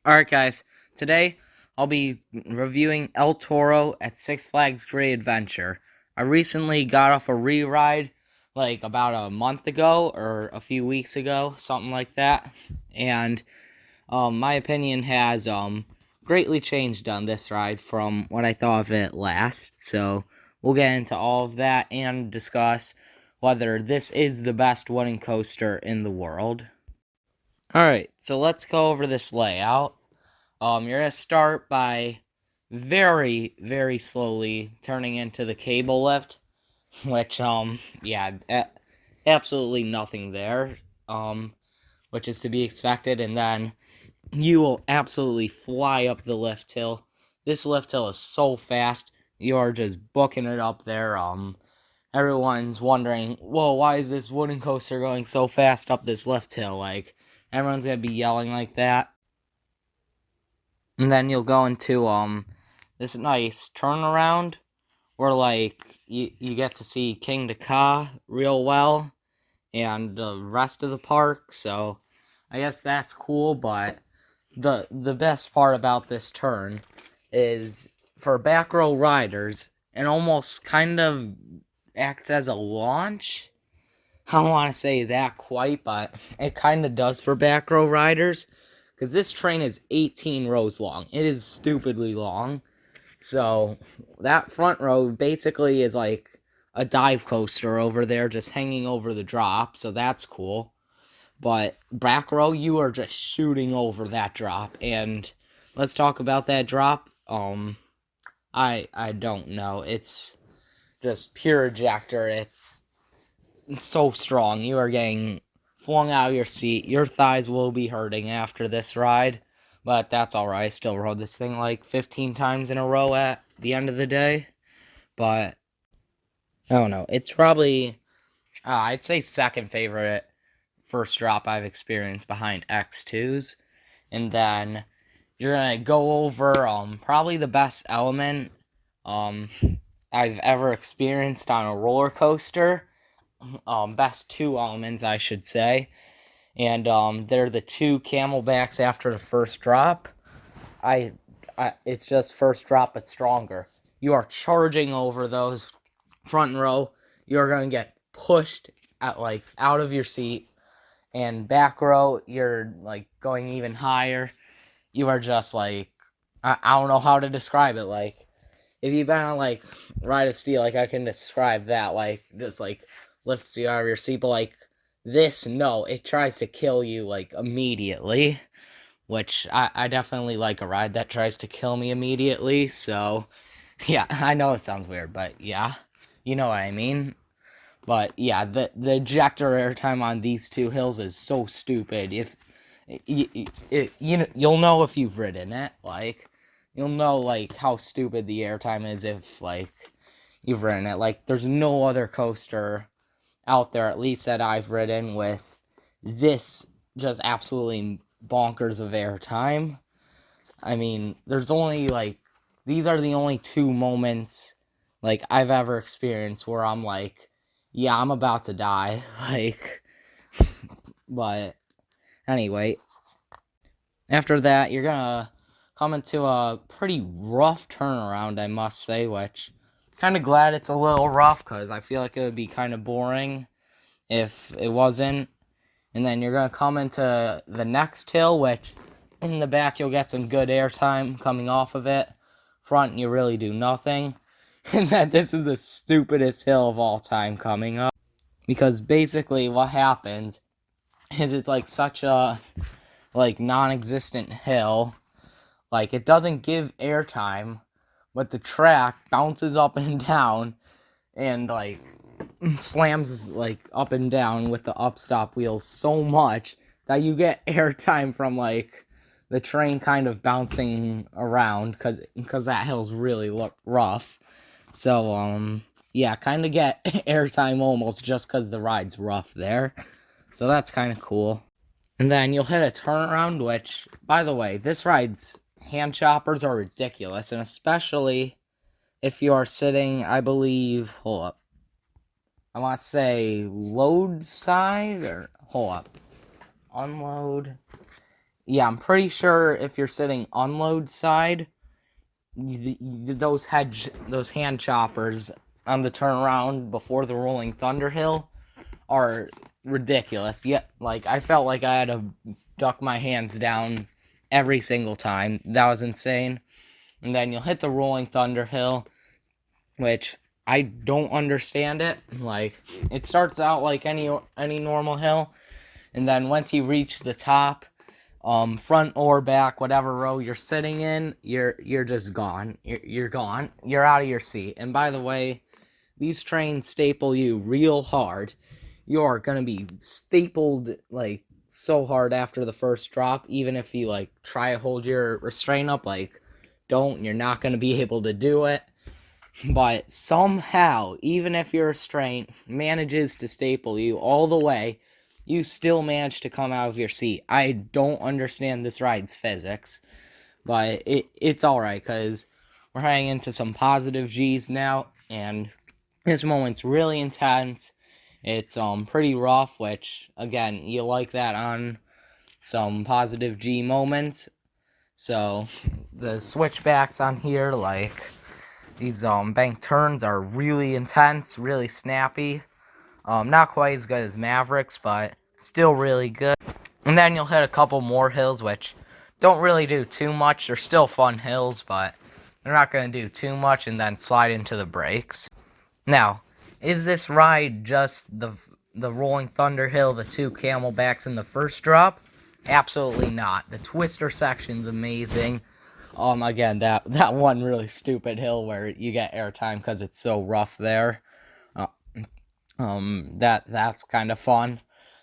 Alright guys, today I'll be reviewing El Toro at Six Flags Great Adventure. I recently got off a re-ride like about a month ago or a few weeks ago, something like that. And my opinion has greatly changed on this ride from what I thought of it last. So we'll get into all of that and discuss whether this is the best wooden coaster in the world. Alright, so let's go over this layout. You're gonna start by very, very slowly turning into the cable lift, which, absolutely nothing there, which is to be expected, and then you will absolutely fly up the lift hill. This lift hill is so fast, you are just booking it up there. Everyone's wondering, whoa, why is this wooden coaster going so fast up this lift hill? Like, everyone's gonna be yelling like that. And then you'll go into this nice turnaround where like you get to see King Ka real well and the rest of the park. So I guess that's cool, but the best part about this turn is for back row riders, it almost kind of acts as a launch. I don't want to say that quite, but it kind of does for back row riders. Because this train is 18 rows long. It is stupidly long. So, that front row basically is like a dive coaster over there just hanging over the drop. So, that's cool. But back row, you are just shooting over that drop. And let's talk about that drop. I don't know. It's just pure ejector. It's so strong. You are getting flung out of your seat. Your thighs will be hurting after this ride, but that's alright. I still rode this thing like 15 times in a row at the end of the day, but I don't know. It's probably, I'd say second favorite first drop I've experienced behind X2's, and then you're gonna go over probably the best element I've ever experienced on a roller coaster. Best two elements, I should say. And they're the two camelbacks after the first drop. It's just first drop but stronger. You are charging over those front row. You're gonna get pushed out of your seat, and back row you're like going even higher. You are just like I don't know how to describe it. Like if you've been on like Ride of Steel, like I can describe that. Like just like lifts you out of your seat, but like this, no, it tries to kill you like immediately, which I definitely like a ride that tries to kill me immediately. So yeah, I know it sounds weird, but yeah, you know what I mean. But yeah, the ejector airtime on these two hills is so stupid. If you'll know if you've ridden it, like you'll know like how stupid the airtime is if like you've ridden it. Like there's no other coaster out there, at least that I've ridden, with this just absolutely bonkers of airtime. I mean, there's only like these are the only two moments like I've ever experienced where I'm like, yeah, I'm about to die. Like, but anyway, after that, you're gonna come into a pretty rough turnaround, I must say, which kind of glad it's a little rough because I feel like it would be kind of boring if it wasn't. And then you're going to come into the next hill, which in the back you'll get some good airtime coming off of it. Front, you really do nothing. And then this is the stupidest hill of all time coming up. Because basically what happens is it's like such a like non-existent hill. Like it doesn't give airtime, but the track bounces up and down and like slams like up and down with the upstop wheels so much that you get airtime from like the train kind of bouncing around because that hill's really rough. So yeah, kind of get airtime almost just because the ride's rough there. So that's kind of cool. And then you'll hit a turnaround, which, by the way, this ride's hand choppers are ridiculous, and especially if you are sitting, I believe, hold up, I want to say load side, or hold up, unload, yeah, I'm pretty sure if you're sitting unload side, those hand choppers on the turnaround before the rolling thunder hill are ridiculous. Yeah, like I felt like I had to duck my hands down every single time. That was insane. And then you'll hit the rolling thunder hill, which I don't understand it. Like it starts out like any normal hill, and then once you reach the top, front or back, whatever row you're sitting in, you're just gone. You're gone. You're out of your seat. And by the way, these trains staple you real hard. You're gonna be stapled like so hard after the first drop, even if you like try to hold your restraint up, like don't, you're not gonna be able to do it. But somehow, even if your restraint manages to staple you all the way, you still manage to come out of your seat. I don't understand this ride's physics, but it's alright, because we're heading into some positive G's now, and this moment's really intense. It's pretty rough, which, again, you like that on some positive G moments. So, the switchbacks on here, like, these bank turns are really intense, really snappy. Not quite as good as Mavericks, but still really good. And then you'll hit a couple more hills, which don't really do too much. They're still fun hills, but they're not going to do too much, and then slide into the brakes. Now, is this ride just the Rolling Thunder Hill, the two camelbacks in the first drop? Absolutely not. The twister section's amazing. Again, that one really stupid hill where you get airtime because it's so rough there. That's kind of fun.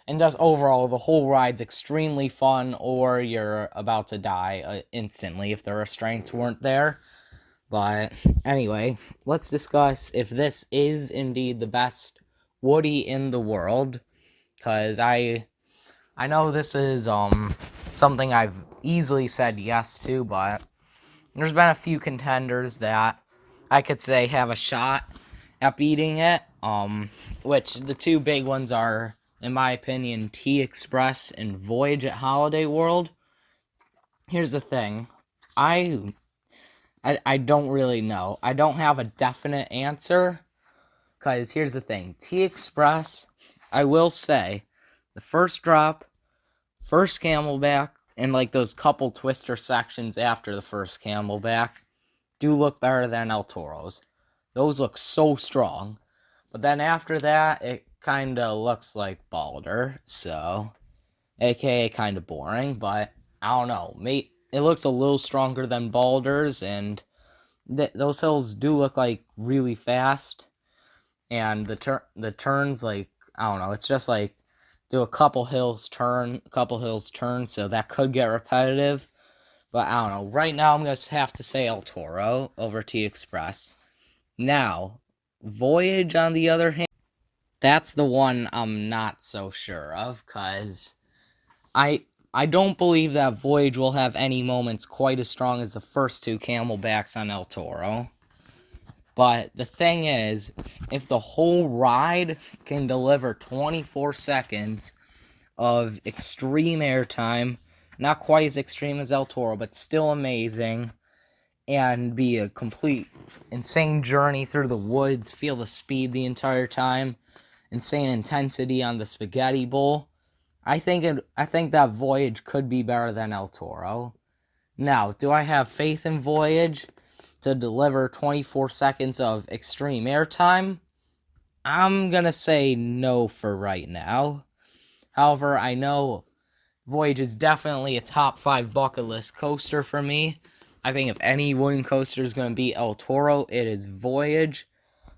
And just overall, the whole ride's extremely fun, or you're about to die instantly if the restraints weren't there. But anyway, let's discuss if this is indeed the best Woody in the world, because I know this is something I've easily said yes to, but there's been a few contenders that I could say have a shot at beating it, which the two big ones are, in my opinion, T-Express and Voyage at Holiday World. Here's the thing, I don't really know. I don't have a definite answer, because here's the thing. T-Express, I will say, the first drop, first camelback, and like those couple twister sections after the first camelback do look better than El Toro's. Those look so strong. But then after that, it kind of looks like Balder, so, aka kind of boring, but I don't know. It looks a little stronger than Balder's, and those hills do look like really fast, and the turns, like, I don't know, it's just like do a couple hills turn, so that could get repetitive. But I don't know. Right now, I'm gonna have to say El Toro over T Express. Now, Voyage, on the other hand, that's the one I'm not so sure of, cause I don't believe that Voyage will have any moments quite as strong as the first two camelbacks on El Toro. But the thing is, if the whole ride can deliver 24 seconds of extreme airtime, not quite as extreme as El Toro, but still amazing, and be a complete insane journey through the woods, feel the speed the entire time, insane intensity on the spaghetti bowl, I think that Voyage could be better than El Toro. Now, do I have faith in Voyage to deliver 24 seconds of extreme airtime? I'm gonna say no for right now. However, I know Voyage is definitely a top 5 bucket list coaster for me. I think if any wooden coaster is gonna beat El Toro, it is Voyage.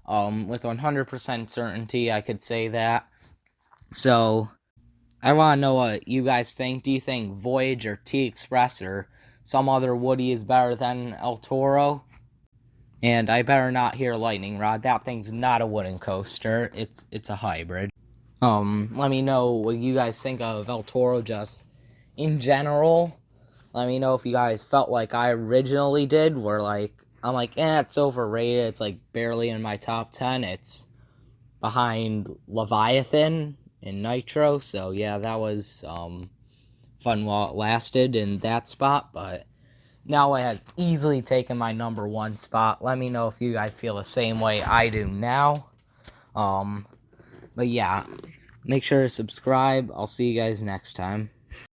With 100% certainty, I could say that. So, I want to know what you guys think. Do you think Voyage or T-Express or some other Woody is better than El Toro? And I better not hear Lightning Rod. That thing's not a wooden coaster. It's a hybrid. Let me know what you guys think of El Toro just in general. Let me know if you guys felt like I originally did, where I'm like, it's overrated. It's like barely in my top 10. It's behind Leviathan and Nitro. So yeah, that was fun while it lasted in that spot, but now it has easily taken my number 1 spot. Let me know if you guys feel the same way I do now. But yeah, make sure to subscribe. I'll see you guys next time.